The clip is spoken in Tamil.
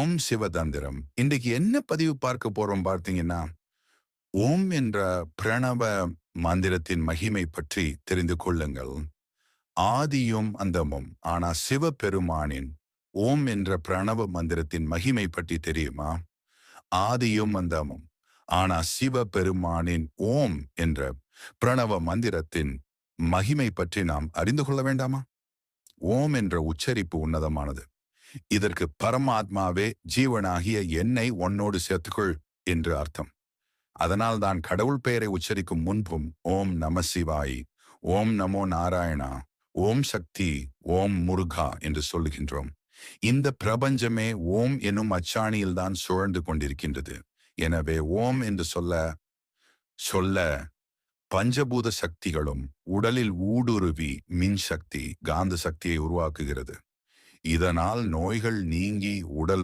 ஓம் சிவதந்திரம். இன்றைக்கு என்ன பதிவு பார்க்க போறோம் பார்த்தீங்கன்னா, ஓம் என்ற பிரணவ மந்திரத்தின் மகிமை பற்றி தெரிந்து கொள்ளுங்கள். ஆதியும் அந்தமும். ஆனா சிவபெருமானின் ஓம் என்ற பிரணவ மந்திரத்தின் மகிமை பற்றி தெரியுமா? ஆதியும் அந்தமும். ஆனா சிவபெருமானின் ஓம் என்ற பிரணவ மந்திரத்தின் மகிமை பற்றி நாம் அறிந்து கொள்ள வேண்டாமா? ஓம் என்ற உச்சரிப்பு உன்னதமானது. இதற்கு பரமாத்மாவே ஜீவனாகிய என்னை உன்னோடு சேர்த்துக்கொள் என்று அர்த்தம். அதனால் தான் கடவுள் பெயரை உச்சரிக்கும் முன்பும் ஓம் நம சிவாய், ஓம் நமோ நாராயணா, ஓம் சக்தி, ஓம் முருகா என்று சொல்லுகின்றோம். இந்த பிரபஞ்சமே ஓம் என்னும் அச்சாணியில் தான் சுழன்று கொண்டிருக்கின்றது. எனவே ஓம் என்று சொல்ல சொல்ல பஞ்சபூத சக்திகளும் உடலில் ஊடுருவி மின் சக்தி, காந்த சக்தியை உருவாக்குகிறது. இதனால் நோய்கள் நீங்கி உடல்